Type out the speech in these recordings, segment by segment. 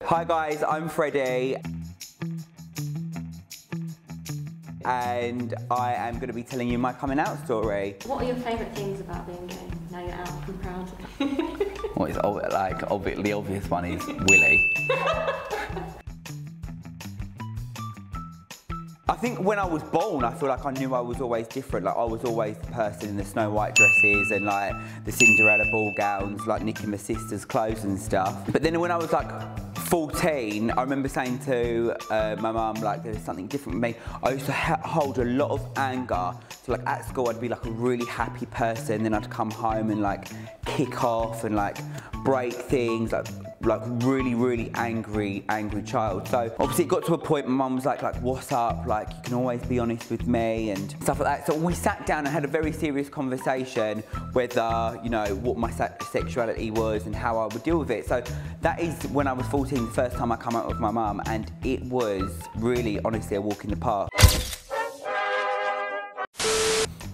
Hi guys, I'm Freddie. And I am going to be telling you my coming out story. What are your favourite things about being gay? Now you're out and proud. Well, it's like, the obvious one is Willie. I think when I was born, I feel like I knew I was always different. Like I was always the person in the Snow White dresses and like the Cinderella ball gowns, like nicking my sister's clothes and stuff. But then when I was like 14, I remember saying to my mum, like, there was something different with me. I used to hold a lot of anger. So like at school, I'd be like a really happy person, then I'd come home and like kick off and like break things, like really angry child. So obviously it got to a point my mum was like what's up, like you can always be honest with me and stuff like that. So we sat down and had a very serious conversation whether, you know, what my sexuality was and how I would deal with it. So that is when I was 14, the first time I come out with my mum, and it was really honestly a walk in the park.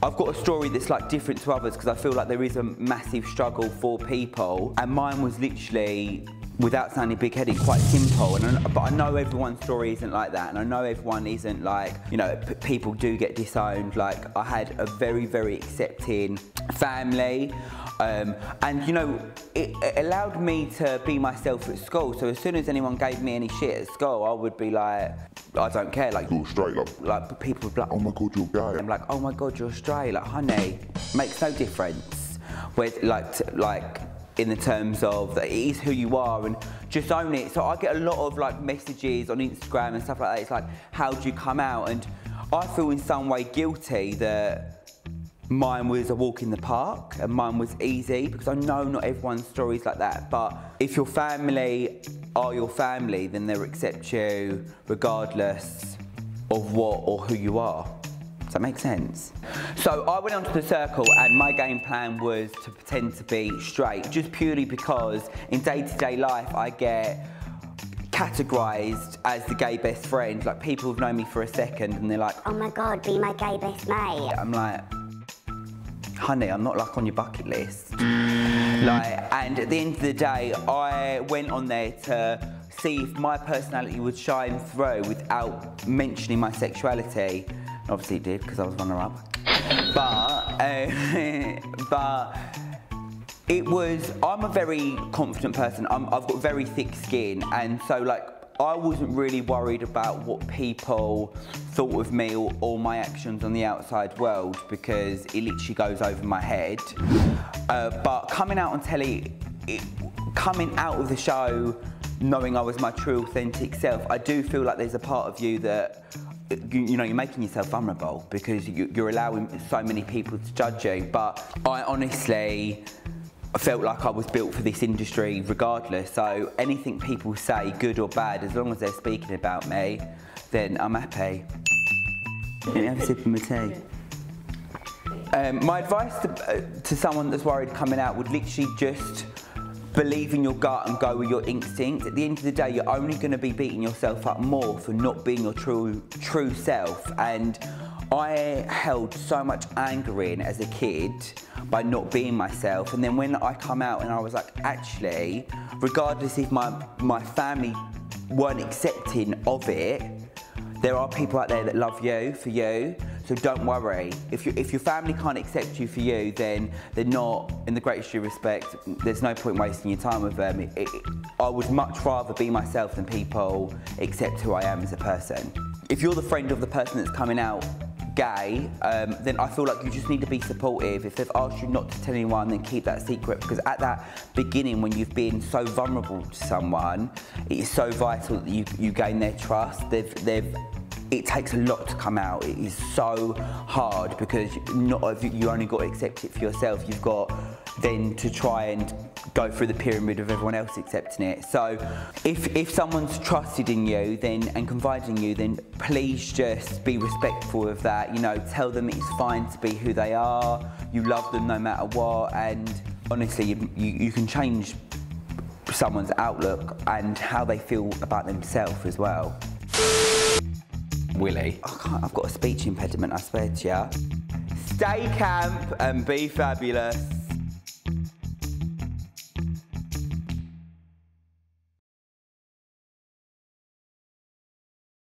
I've got a story that's like different to others because I feel like there is a massive struggle for people, and mine was literally, without sounding big-headed, quite simple. But I know everyone's story isn't like that, and I know everyone isn't like, you know, people do get disowned. Like I had a very accepting family, and you know, it allowed me to be myself at school. So as soon as anyone gave me any shit at school, I would be like, I don't care. Like you're straight, like people would be like, oh my god, you're gay. I'm like, oh my god, you're straight. Like, honey, makes no difference. With like in the terms of that it is who you are and just own it. So I get a lot of like messages on Instagram and stuff like that. It's like, how do you come out? And I feel in some way guilty that mine was a walk in the park and mine was easy, because I know not everyone's story is like that. But if your family are your family, then they'll accept you regardless of what or who you are. Does that make sense? So I went onto the circle and my game plan was to pretend to be straight, just purely because in day-to-day life I get categorised as the gay best friend. Like people have known me for a second and they're like, oh my god, be my gay best mate. I'm like, honey, I'm not like on your bucket list. Like, and at the end of the day, I went on there to see if my personality would shine through without mentioning my sexuality. Obviously it did, because I was runner-up. But it was, I'm a very confident person. I've got very thick skin, and so like, I wasn't really worried about what people thought of me or my actions on the outside world, because it literally goes over my head. But coming out on telly, coming out of the show knowing I was my true authentic self, I do feel like there's a part of you that, you know, you're making yourself vulnerable because you're allowing so many people to judge you. But I honestly felt like I was built for this industry regardless. So anything people say, good or bad, as long as they're speaking about me, then I'm happy. Let me have a sip of my tea. My advice to someone that's worried coming out would literally just believe in your gut and go with your instinct. At the end of the day, you're only going to be beating yourself up more for not being your true self. And I held so much anger in as a kid by not being myself. And then when I come out and I was like, actually, regardless if my family weren't accepting of it, there are people out there that love you for you. So don't worry. If your family can't accept you for you, then they're not, in the greatest due respect, there's no point wasting your time with them. I would much rather be myself than people accept who I am as a person. If you're the friend of the person that's coming out gay, then I feel like you just need to be supportive. If they've asked you not to tell anyone, then keep that secret, because at that beginning when you've been so vulnerable to someone, it is so vital that you gain their trust. It takes a lot to come out. It is so hard because you only got to accept it for yourself. You've got then to try and go through the pyramid of everyone else accepting it. So if someone's trusted in you and confided in you, then please just be respectful of that. You know, tell them it's fine to be who they are. You love them no matter what, and honestly, you can change someone's outlook and how they feel about themselves as well. Willie. I've got a speech impediment, I swear to you. Stay camp and be fabulous.